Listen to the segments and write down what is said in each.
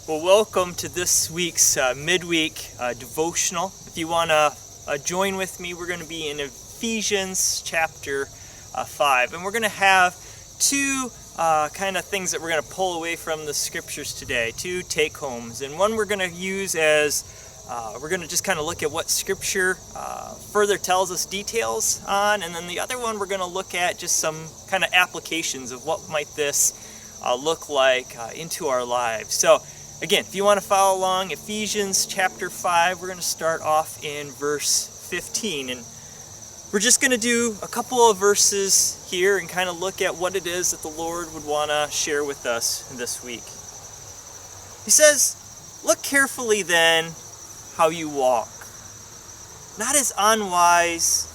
Well, welcome to this week's midweek devotional. If you want to join with me, we're going to be in Ephesians chapter 5. And we're going to have two kind of things that we're going to pull away from the scriptures today, two take-homes. And one we're going to use as, we're going to just kind of look at what scripture further tells us details on. And then the other one we're going to look at just some kind of applications of what might this look like into our lives. So again, if you want to follow along, Ephesians chapter 5, we're going to start off in verse 15. And we're just going to do a couple of verses here and kind of look at what it is that the Lord would want to share with us this week. He says, "Look carefully then how you walk, not as unwise,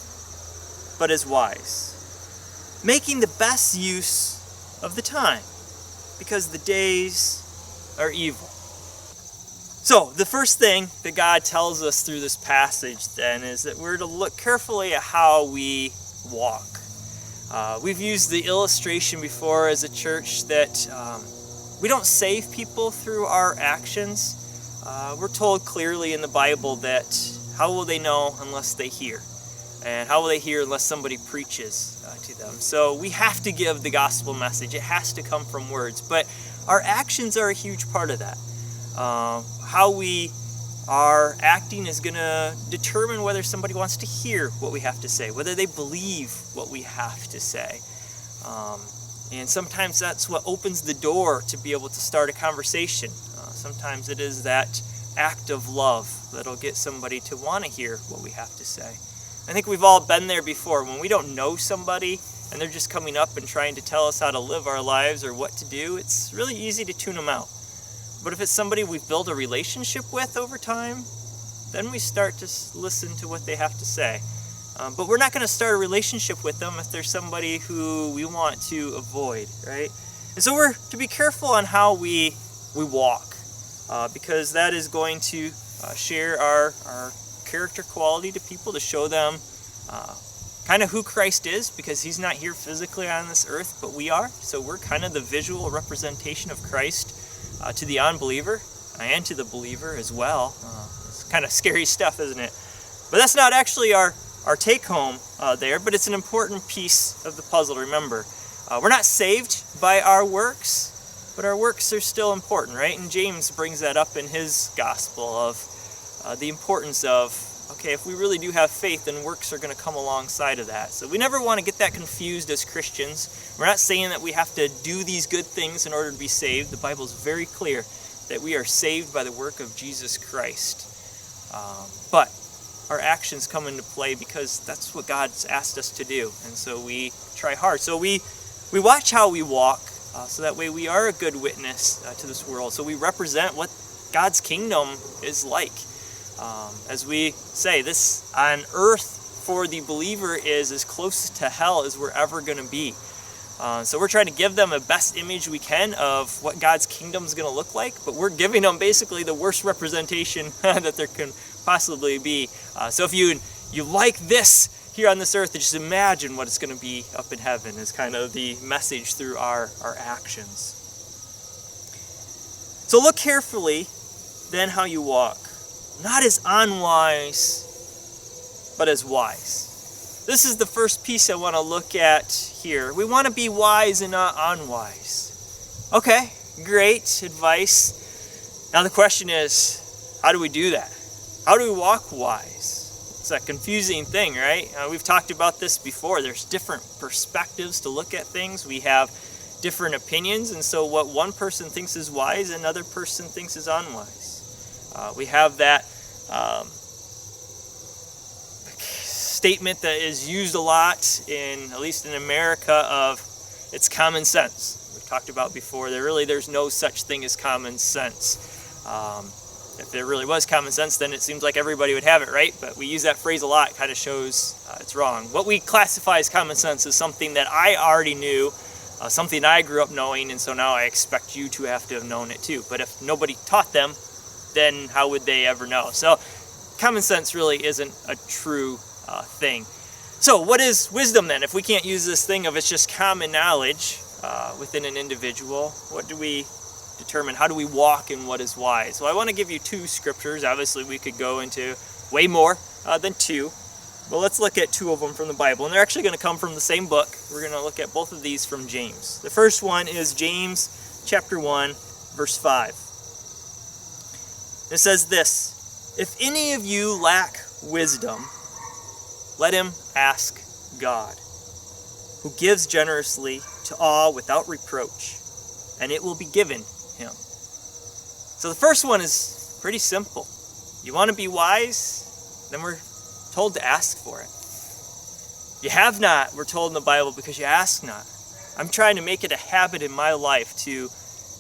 but as wise, making the best use of the time, because the days are evil." So the first thing that God tells us through this passage then is that we're to look carefully at how we walk. We've used the illustration before as a church that we don't save people through our actions. We're told clearly in the Bible that how will they know unless they hear? And how will they hear unless somebody preaches to them? So we have to give the gospel message. It has to come from words. But our actions are a huge part of that. How we are acting is going to determine whether somebody wants to hear what we have to say, whether they believe what we have to say. And sometimes that's what opens the door to be able to start a conversation. Sometimes it is that act of love that'll get somebody to want to hear what we have to say. I think we've all been there before when we don't know somebody and they're just coming up and trying to tell us how to live our lives or what to do. It's really easy to tune them out. But if it's somebody we've built a relationship with over time, then we start to listen to what they have to say. But we're not going to start a relationship with them if there's somebody who we want to avoid, right? And so we're to be careful on how we walk, because that is going to share our character quality to people, to show them kind of who Christ is, because he's not here physically on this earth, but we are. So we're kind of the visual representation of Christ to the unbeliever and to the believer as well. It's kind of scary stuff, isn't it? But that's not actually our take-home there, but it's an important piece of the puzzle to remember. We're not saved by our works, but our works are still important, right? And James brings that up in his gospel of the importance of, okay, if we really do have faith, then works are going to come alongside of that. So we never want to get that confused as Christians. We're not saying that we have to do these good things in order to be saved. The Bible is very clear that we are saved by the work of Jesus Christ. But our actions come into play because that's what God's asked us to do. And so we try hard. So we watch how we walk, so that way we are a good witness to this world. So we represent what God's kingdom is like. As we say, this on earth for the believer is as close to hell as we're ever going to be. So we're trying to give them the best image we can of what God's kingdom is going to look like, but we're giving them basically the worst representation that there can possibly be. So if you like this here on this earth, just imagine what it's going to be up in heaven is kind of the message through our actions. So look carefully then how you walk, not as unwise, but as wise. This is the first piece I want to look at here. We want to be wise and not unwise. Okay, great advice. Now the question is, how do we do that? How do we walk wise? It's a confusing thing, right? We've talked about this before. There's different perspectives to look at things. We have different opinions, and so what one person thinks is wise, another person thinks is unwise. We have that statement that is used a lot at least in America, of it's common sense. We've talked about before, there's no such thing as common sense. If there really was common sense, then it seems like everybody would have it, right? But we use that phrase a lot. It kind of shows it's wrong. What we classify as common sense is something that I already knew, something I grew up knowing, and so now I expect you to have to have known it too. But if nobody taught them, then how would they ever know? So common sense really isn't a true thing. So what is wisdom then? If we can't use this thing of it's just common knowledge within an individual, what do we determine how do we walk in what is wise. So I want to give you two scriptures. Obviously, we could go into way more than two. But let's look at two of them from the Bible. And they're actually going to come from the same book. We're going to look at both of these from James. The first one is James chapter 1, verse 5. It says this, "If any of you lack wisdom, let him ask God, who gives generously to all without reproach, and it will be given him." So the first one is pretty simple. You want to be wise? Then we're told to ask for it. You have not, we're told in the Bible, because you ask not. I'm trying to make it a habit in my life to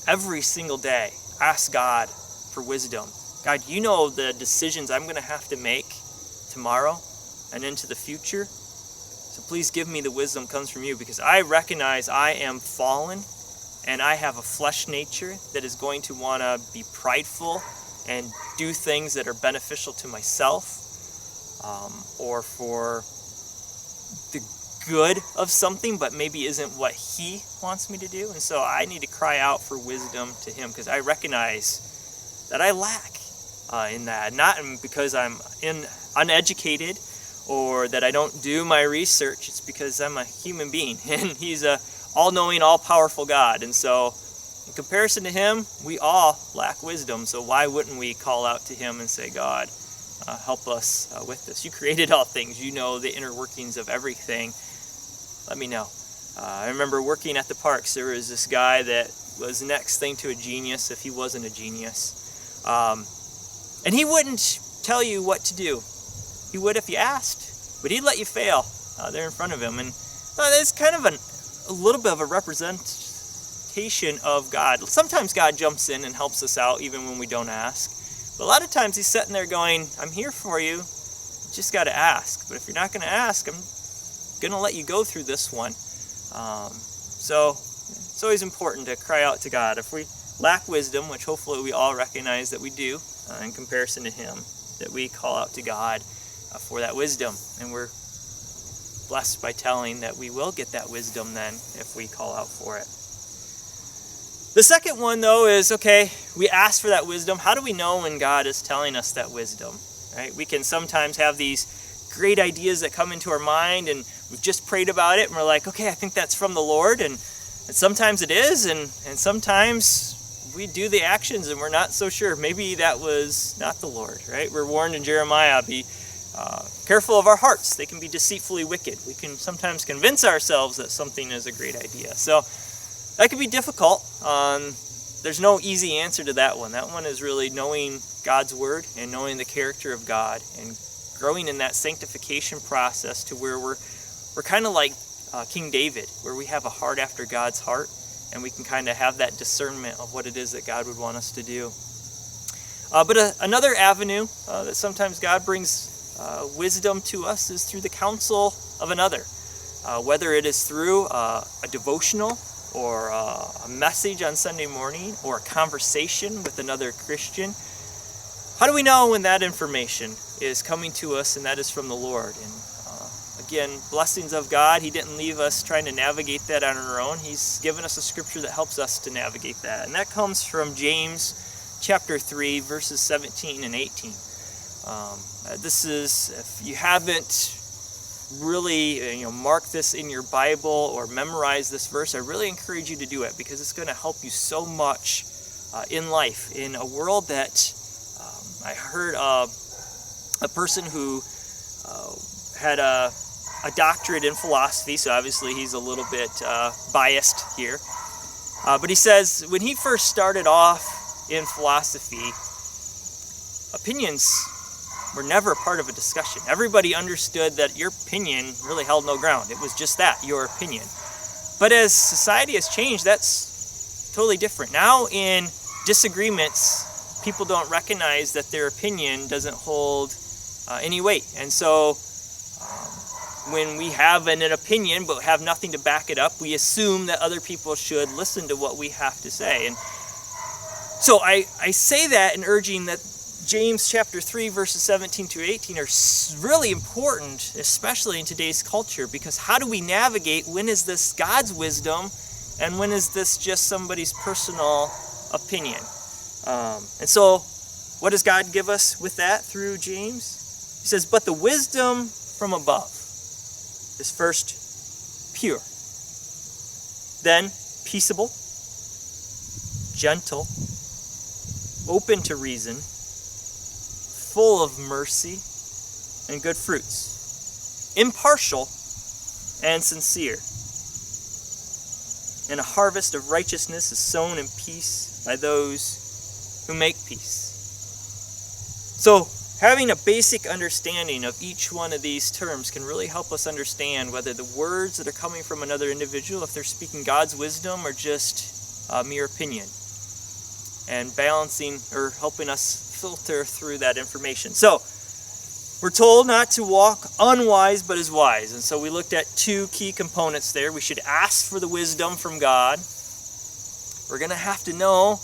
every single day ask God for wisdom. God, you know the decisions I'm going to have to make tomorrow and into the future. So please give me the wisdom comes from you, because I recognize I am fallen and I have a flesh nature that is going to want to be prideful and do things that are beneficial to myself. Or for the good of something, but maybe isn't what he wants me to do. And so I need to cry out for wisdom to him, because I recognize that I lack in that. Not because I'm uneducated or that I don't do my research. It's because I'm a human being, and he's a all-knowing, all-powerful God. And so in comparison to him, we all lack wisdom. So why wouldn't we call out to him and say, God, help us with this. You created all things. You know the inner workings of everything. Let me know. I remember working at the parks. There was this guy that was the next thing to a genius if he wasn't a genius. And he wouldn't tell you what to do. He would if you asked, but he'd let you fail there in front of him. And it's kind of a little bit of a representation of God. Sometimes God jumps in and helps us out even when we don't ask. But a lot of times he's sitting there going, I'm here for you. You just got to ask. But if you're not going to ask, I'm going to let you go through this one. So it's always important to cry out to God. If we lack wisdom, which hopefully we all recognize that we do in comparison to him, that we call out to God for that wisdom. And we're blessed by telling that we will get that wisdom then if we call out for it. The second one, though, is, okay, we ask for that wisdom. How do we know when God is telling us that wisdom? Right? We can sometimes have these great ideas that come into our mind, and we've just prayed about it, and we're like, okay, I think that's from the Lord. And sometimes it is, and sometimes we do the actions, and we're not so sure. Maybe that was not the Lord, right? We're warned in Jeremiah, be careful of our hearts. They can be deceitfully wicked. We can sometimes convince ourselves that something is a great idea. So that can be difficult. There's no easy answer to that one. That one is really knowing God's word and knowing the character of God and growing in that sanctification process to where we're kind of like King David, where we have a heart after God's heart, and we can kind of have that discernment of what it is that God would want us to do. But another avenue that sometimes God brings wisdom to us is through the counsel of another, whether it is through a devotional or a message on Sunday morning, or a conversation with another Christian. How do we know when that information is coming to us and that is from the Lord? And again, blessings of God. He didn't leave us trying to navigate that on our own. He's given us a scripture that helps us to navigate that. And that comes from James chapter 3, verses 17 and 18. This is, if you haven't really mark this in your Bible or memorize this verse, I really encourage you to do it, because it's going to help you so much in life, in a world that I heard a person who had a doctorate in philosophy, so obviously he's a little bit biased here, but he says when he first started off in philosophy, opinions were never a part of a discussion. Everybody understood that your opinion really held no ground. It was just that, your opinion. But as society has changed, that's totally different. Now in disagreements, people don't recognize that their opinion doesn't hold any weight. And so when we have an opinion but have nothing to back it up, we assume that other people should listen to what we have to say. And so I say that in urging that James chapter 3, verses 17 to 18 are really important, especially in today's culture, because how do we navigate when is this God's wisdom and when is this just somebody's personal opinion. And so, what does God give us with that through James? He says, but the wisdom from above is first pure, then peaceable, gentle, open to reason, full of mercy and good fruits, impartial and sincere. And a harvest of righteousness is sown in peace by those who make peace. So, having a basic understanding of each one of these terms can really help us understand whether the words that are coming from another individual, if they're speaking God's wisdom or just mere opinion, and balancing or helping us filter through that information. So, we're told not to walk unwise but as wise. And so we looked at two key components there. We should ask for the wisdom from God. We're going to have to know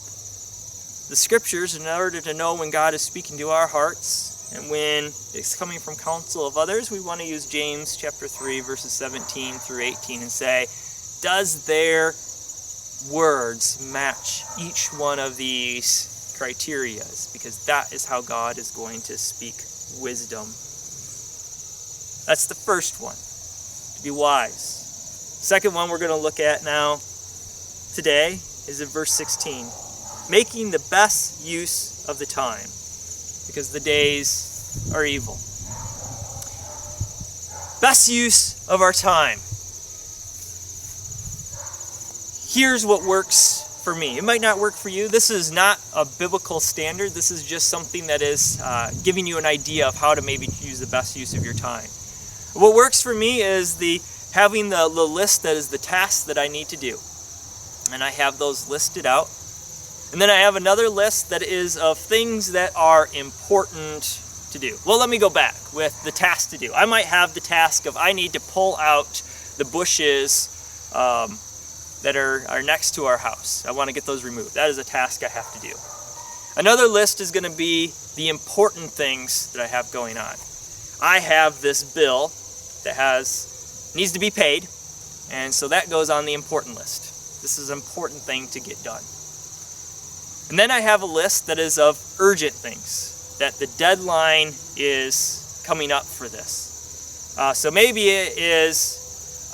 the scriptures in order to know when God is speaking to our hearts. And when it's coming from counsel of others, we want to use James chapter 3, verses 17 through 18 and say, does their words match each one of these criteria? Because that is how God is going to speak wisdom. That's the first one, to be wise. Second one we're going to look at now today is in verse 16. Making the best use of the time, because the days are evil. Best use of our time. Here's what works for me. It might not work for you. This is not a biblical standard. This is just something that is giving you an idea of how to maybe use the best use of your time. What works for me is having the list that is the tasks that I need to do. And I have those listed out. And then I have another list that is of things that are important to do. Well, let me go back with the task to do. I might have the task of I need to pull out the bushes that are next to our house. I want to get those removed. That is a task I have to do. Another list is going to be the important things that I have going on. I have this bill that needs to be paid, and so that goes on the important list. This is an important thing to get done. And then I have a list that is of urgent things, that the deadline is coming up for this. So maybe it is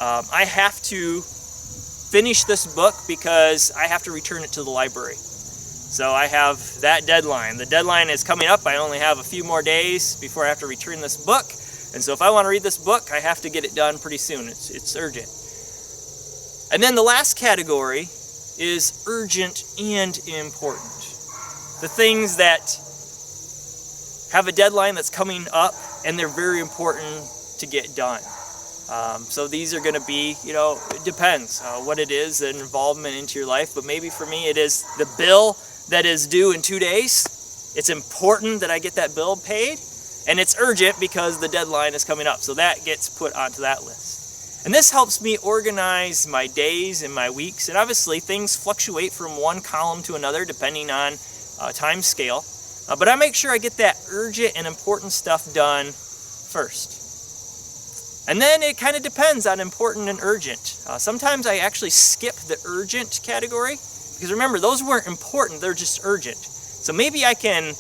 I have to finish this book because I have to return it to the library. So I have that deadline. The deadline is coming up. I only have a few more days before I have to return this book. And so if I want to read this book, I have to get it done pretty soon. It's urgent. And then the last category is urgent and important. The things that have a deadline that's coming up and they're very important to get done. So these are going to be, it depends what it is, an involvement into your life. But maybe for me it is the bill that is due in 2 days. It's important that I get that bill paid. And it's urgent because the deadline is coming up. So that gets put onto that list. And this helps me organize my days and my weeks. And obviously things fluctuate from one column to another depending on time scale. But I make sure I get that urgent and important stuff done first. And then it kind of depends on important and urgent. Sometimes I actually skip the urgent category. Because remember, those weren't important, they're just urgent. So maybe I can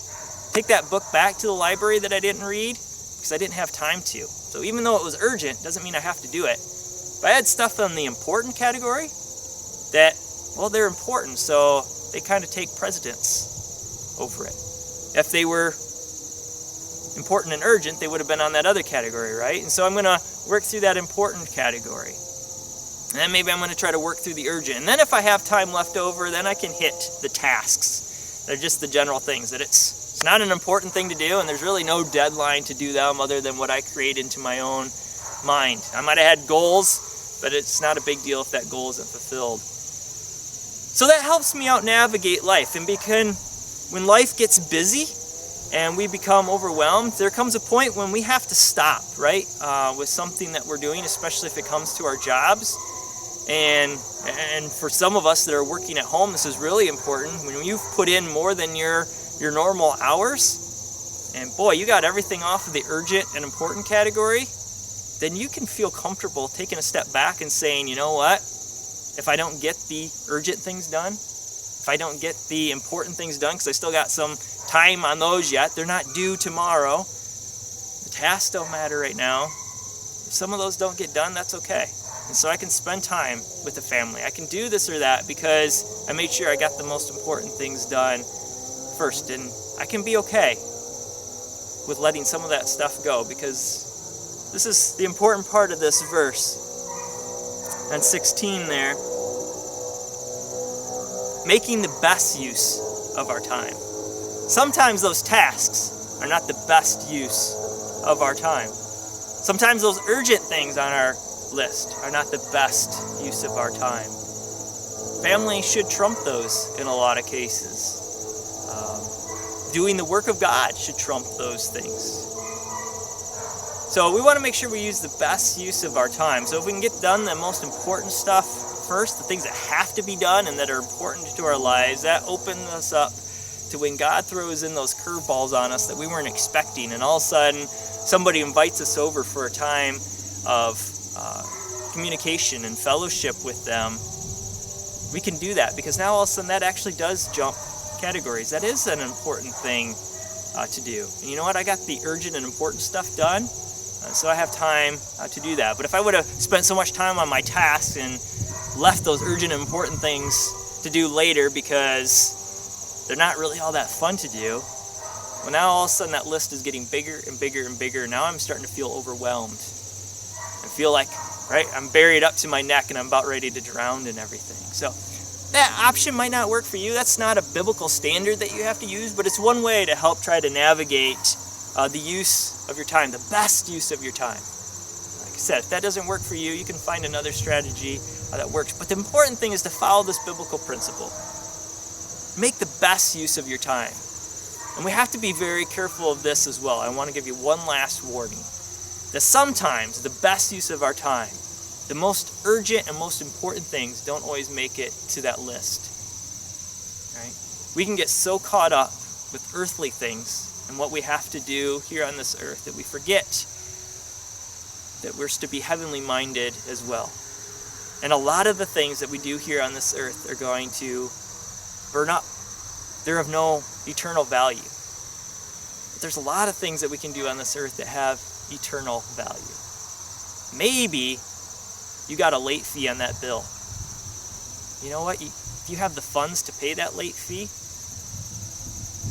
take that book back to the library that I didn't read because I didn't have time to. So even though it was urgent, doesn't mean I have to do it. But I had stuff in the important category that, they're important, so they kind of take precedence over it. If they were important and urgent, they would have been on that other category, right? And so I'm going to work through that important category. And then maybe I'm going to try to work through the urgent. And then if I have time left over, then I can hit the tasks. They're just the general things that it's not an important thing to do, and there's really no deadline to do them other than what I create into my own mind. I might have had goals, but it's not a big deal if that goal isn't fulfilled. So that helps me out navigate life. And when life gets busy and we become overwhelmed, there comes a point when we have to stop, right? With something that we're doing, especially if it comes to our jobs. And for some of us that are working at home, this is really important. When you've put in more than your normal hours, and boy, you got everything off of the urgent and important category, then you can feel comfortable taking a step back and saying, you know what? If I don't get the urgent things done, if I don't get the important things done, because I still got some time on those yet, they're not due tomorrow. The tasks don't matter right now. If some of those don't get done, that's okay. And so I can spend time with the family. I can do this or that because I made sure I got the most important things done first. And I can be okay with letting some of that stuff go, because this is the important part of this verse. On 16 there, making the best use of our time. Sometimes those tasks are not the best use of our time. Sometimes those urgent things on our list are not the best use of our time. Family should trump those in a lot of cases. Doing the work of God should trump those things. So we want to make sure we use the best use of our time. So if we can get done the most important stuff first, the things that have to be done and that are important to our lives, that opens us up to when God throws in those curveballs on us that we weren't expecting, and all of a sudden somebody invites us over for a time of communication and fellowship with them. We can do that because now all of a sudden that actually does jump categories. That is an important thing to do. And you know what? I got the urgent and important stuff done, so I have time to do that. But if I would have spent so much time on my tasks and left those urgent and important things to do later because they're not really all that fun to do, well, now all of a sudden that list is getting bigger and bigger and bigger. Now I'm starting to feel overwhelmed. I feel like, right, I'm buried up to my neck and I'm about ready to drown in everything. So that option might not work for you. That's not a biblical standard that you have to use, but it's one way to help try to navigate the use of your time, the best use of your time. Like I said, if that doesn't work for you, you can find another strategy that works. But the important thing is to follow this biblical principle. Make the best use of your time. And we have to be very careful of this as well. I want to give you one last warning. That sometimes the best use of our time, the most urgent and most important things don't always make it to that list. Right? We can get so caught up with earthly things and what we have to do here on this earth that we forget that we're to be heavenly minded as well. And a lot of the things that we do here on this earth are going to burn up. They're of no eternal value. But there's a lot of things that we can do on this earth that have eternal value. Maybe you got a late fee on that bill. You know what? If you have the funds to pay that late fee,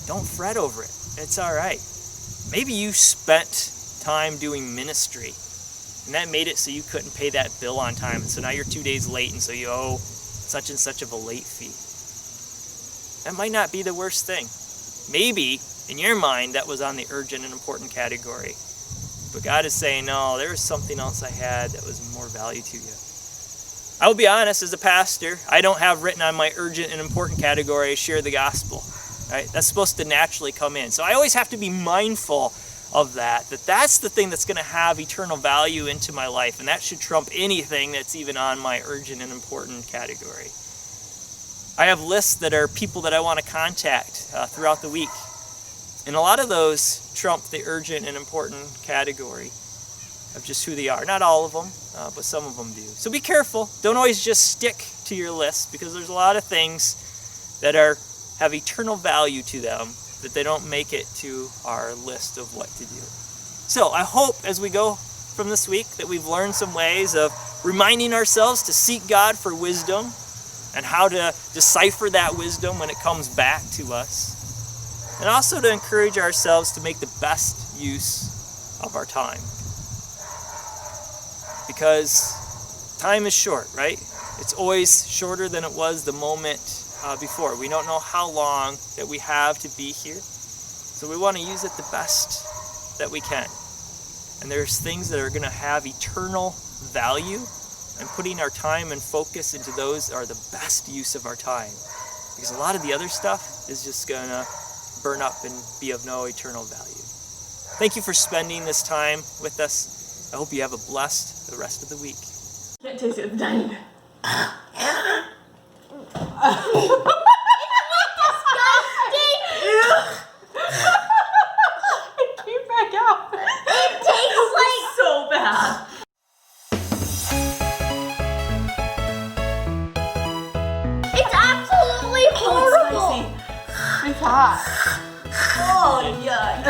don't fret over it. It's all right. Maybe you spent time doing ministry, and that made it so you couldn't pay that bill on time, and so now you're 2 days late, and so you owe such and such of a late fee. That might not be the worst thing. Maybe, in your mind, that was on the urgent and important category. But God is saying, no, there was something else I had that was more value to you. I will be honest, as a pastor, I don't have written on my urgent and important category, share the gospel. Right? That's supposed to naturally come in. So I always have to be mindful of that that's the thing that's going to have eternal value into my life, and that should trump anything that's even on my urgent and important category. I have lists that are people that I want to contact throughout the week, and a lot of those trump the urgent and important category of just who they are. Not all of them, but some of them do. So be careful. Don't always just stick to your list, because there's a lot of things that have eternal value to them that they don't make it to our list of what to do. So I hope as we go from this week that we've learned some ways of reminding ourselves to seek God for wisdom and how to decipher that wisdom when it comes back to us. And also to encourage ourselves to make the best use of our time. Because time is short, right? It's always shorter than it was the moment before. We don't know how long that we have to be here. So we want to use it the best that we can. And there's things that are going to have eternal value, and putting our time and focus into those are the best use of our time. Because a lot of the other stuff is just going to burn up and be of no eternal value. Thank you for spending this time with us. I hope you have a blessed the rest of the week. Can't taste it, it's dying. It's absolutely horrible. hot. Oh, yuck.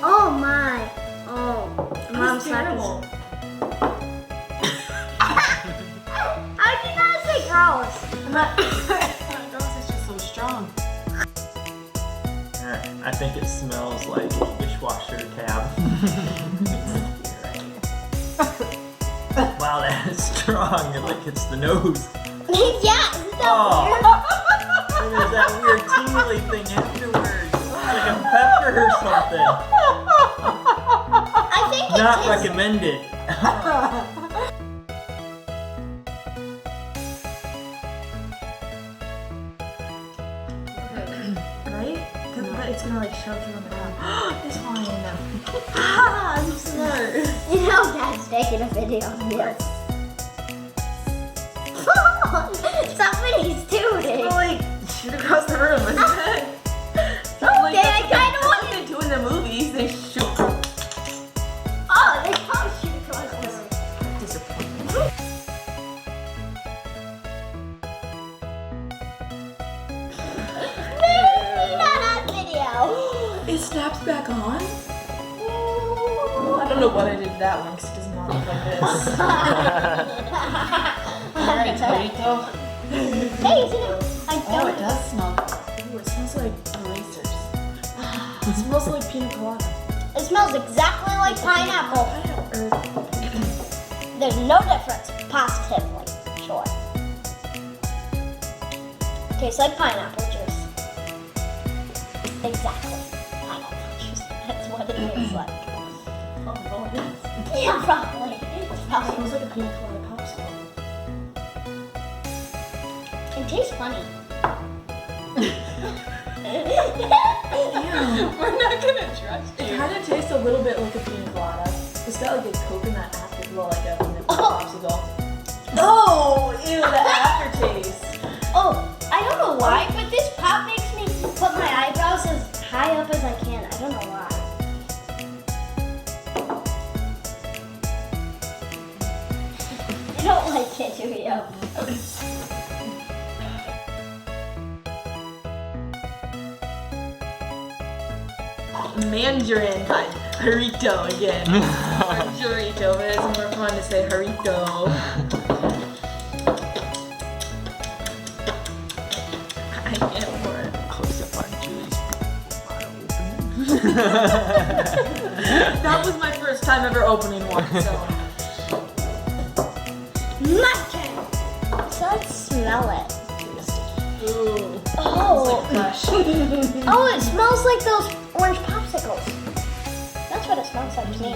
Oh my. Oh. Mom's terrible. How did you not say gross? Gross is just so strong. I think it smells like dishwasher tab. Wow, that is strong. It like hits the nose. Yeah, isn't that weird? And there's that weird tingly thing afterwards. Like a pepper or something. I think it Not tastes... recommended. Right? But it's gonna like shove through my mouth. It's fine. Ah, I'm smart. You know Dad's taking a video of this. Somebody's doing it. Like, shoot across the room, isn't it? Okay, I kinda want What they do in the movies, they shoot. Oh, they probably shoot across the room. Disappointing. Maybe not on video. It snaps back on? I don't know what I did to that one because it does not look like this. Alright, Torito. Hey, isn't it? I Oh, it don't. does smell. Ooh, it smells like erasers. It smells like pina colada. It smells exactly like pineapple. There's no difference, positively, sure. Tastes like pineapple juice. Exactly. Pineapple juice. That's what it tastes like. Oh, Lord. Yeah, probably. It's It probably. smells like a pina colada popsicle. It tastes funny. We're not gonna trust you. It kind of tastes a little bit like a pina colada. It's got like a coconut afterglow, like a popsicle. Oh, ew, the aftertaste. Oh, I don't know why, but this pop makes me put my eyebrows as high up as I can. I don't know why. You don't like it, do you? Mandarin by Harito again. Or Jarito, but it's more fun to say Harito. I can't for it. Close up on Julie's That was my first time ever opening one, so. My turn. So let's smell it. Ooh. Oh. Gosh. Oh, it smells like those orange popsicles. That's what it smells like to me.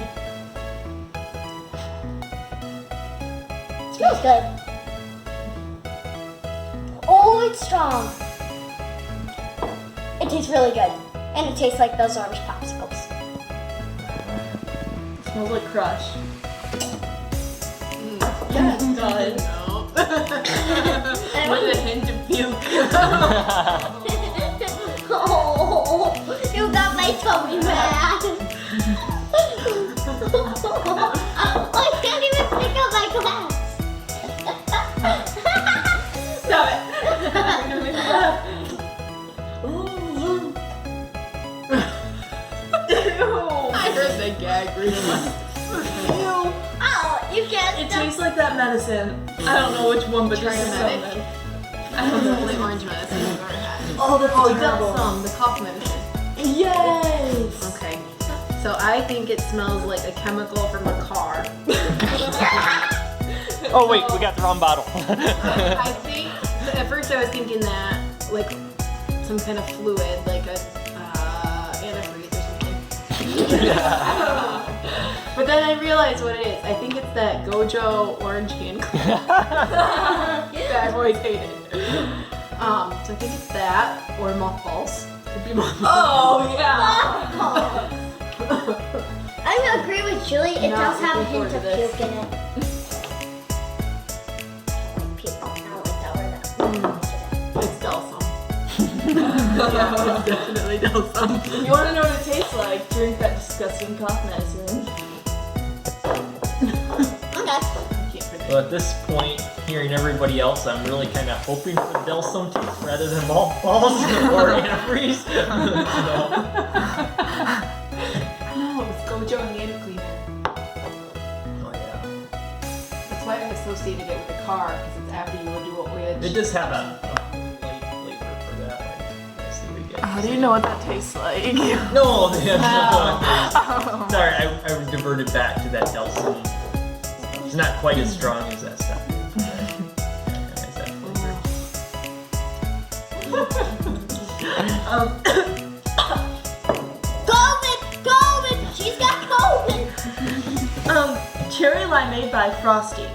It smells good. Oh, it's strong. It tastes really good. And it tastes like those orange popsicles. It smells like Crush. Yeah, it does. With a hint of puke. Oh, you got my tummy mad. I can't even pick up my glass. Stop it. I heard the gag reflex. Oh, you can't It stop. tastes like that medicine. I don't know which one, but there's Medic. something. I don't know the orange medicine I've ever had. Oh, that's Oh, terrible. that's the cough medicine. Yes. Okay. So I think it smells like a chemical from a car. Oh wait, we got the wrong bottle. I think, at first I was thinking that, like, some kind of fluid, like a antifreeze or something. But then I realized what it is. I think it's that Gojo orange hand cream that I've always hated. So I think it's that, or mothballs. Could be mothballs. Oh, yeah. I agree with Julie. It Not does have a looking hint of forward to puke in it. Puke. I don't like that word. It's Delsum. Yeah, it's definitely Delsum. If you want to know what it tastes like, drink that disgusting cough medicine. Okay. I can't forget Well, at this point, hearing everybody else, I'm really kind of hoping for Delsum taste rather than malt balls or antifreeze. So, No, it's Gojo hand cleaner. oh yeah. That's why I associated it with the car, because it's after you would do what we had. It does have a light flavor for that. Like, I see what you guys How do you know what that tastes like? No, sorry, I diverted back to that Delsum. It's not quite as strong as that stuff. As that COVID! She's got COVID! Cherry limeade by Frosty.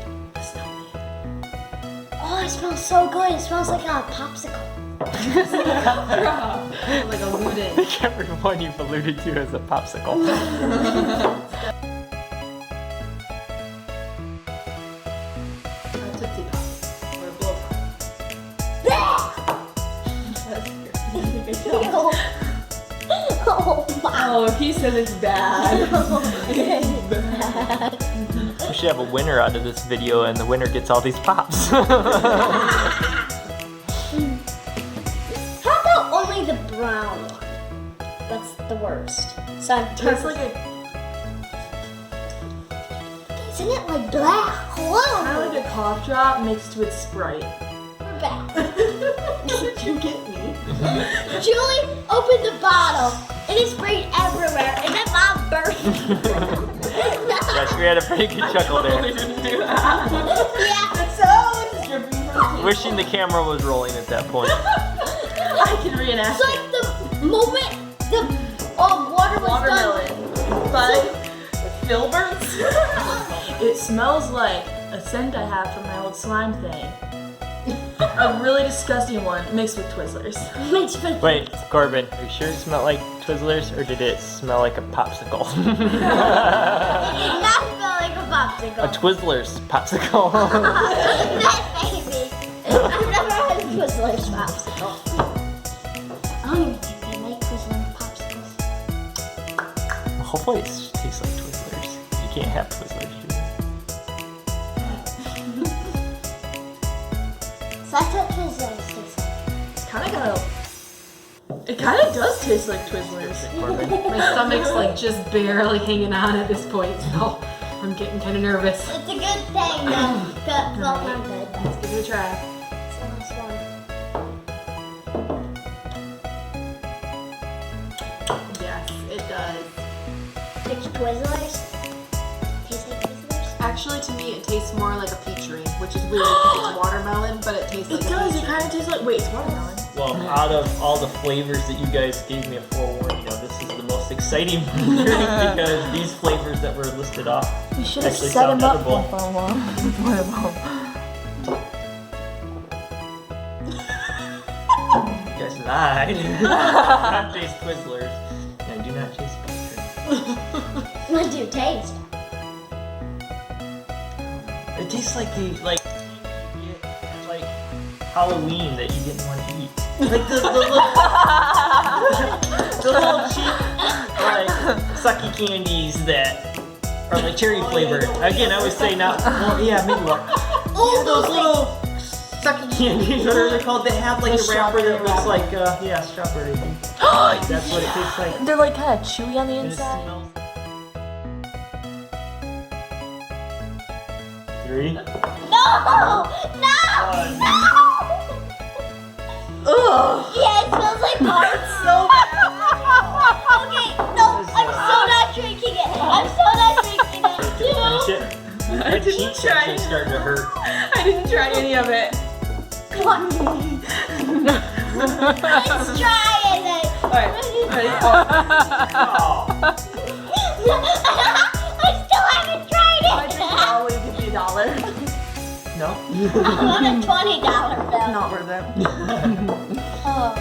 Oh, it smells so good. It smells like a popsicle. Like a Luden. Everyone you've alluded to as a popsicle. A Tootsie Pop. Or a blow Oh my. Oh, if he said it's bad. We should have a winner out of this video, and the winner gets all these pops. How about only the brown one? That's the worst. So I'm Tastes like a Isn't it like black? Hello. kind of like a cough drop mixed with Sprite. We're back. Did you get me? Julie opened the bottle and it sprayed everywhere, and then Mom burst. Yes, we had a pretty good chuckle there. Didn't do that. Yeah. So it's dripping from the Wishing the camera was rolling at that point. I can reenact It's like the moment the water was watermelon done. by Filberts. It smells like a scent I have from my old slime thing. A really disgusting one mixed with Twizzlers. Wait, Corbin, are you sure it smelled like Twizzlers, or did it smell like a popsicle? It did not smell like a popsicle. A Twizzlers popsicle. That baby. I've never had a Twizzlers popsicle. I don't even think they make Twizzlers popsicles. Well, hopefully it tastes like Twizzlers. You can't have Twizzlers, do So that's what Twizzlers taste like. It kind of does taste like Twizzlers. Corbin? My stomach's like just barely hanging on at this point, so I'm getting kind of nervous. It's a good thing though. That felt not good. Let's give it a try. It's the last one. Yes, it does. It's Twizzlers. Tastes like Twizzlers. Actually, to me, it tastes more like a peach ring, which is weird because it's watermelon, but it tastes like It a does. peach It kind of tastes like. Wait, it's watermelon. Well, out of all the flavors that you guys gave me a forewarning of, this is the most exciting drink because these flavors that were listed off We should have actually set sound him up edible. for one. You guys lied. I do not taste Twizzlers, and I do not taste peach ring. What do you taste? It tastes like the you get at, like Halloween that you didn't want to eat. Like the little cheap like sucky candies that are like cherry flavored. Again, I would say not. Well, yeah, maybe one. Oh, Those little sucky candies, what are they called? That have like a wrapper that looks like strawberry. That's what it tastes like. They're like kind of chewy on the And it inside. smells. 3. No! No! One. No! Ugh. Yeah, it smells like parts. So bad. Okay, no, I'm so not drinking it. I'm so not drinking it. Finish it. My didn't cheeks try actually it. starting to hurt. I didn't try any of it. Come on. Let's try it. Alright, ready? Oh. I still haven't tried I drink it it. all, will you give me $1? No? I want a $20 bill. Not worth it. Oh.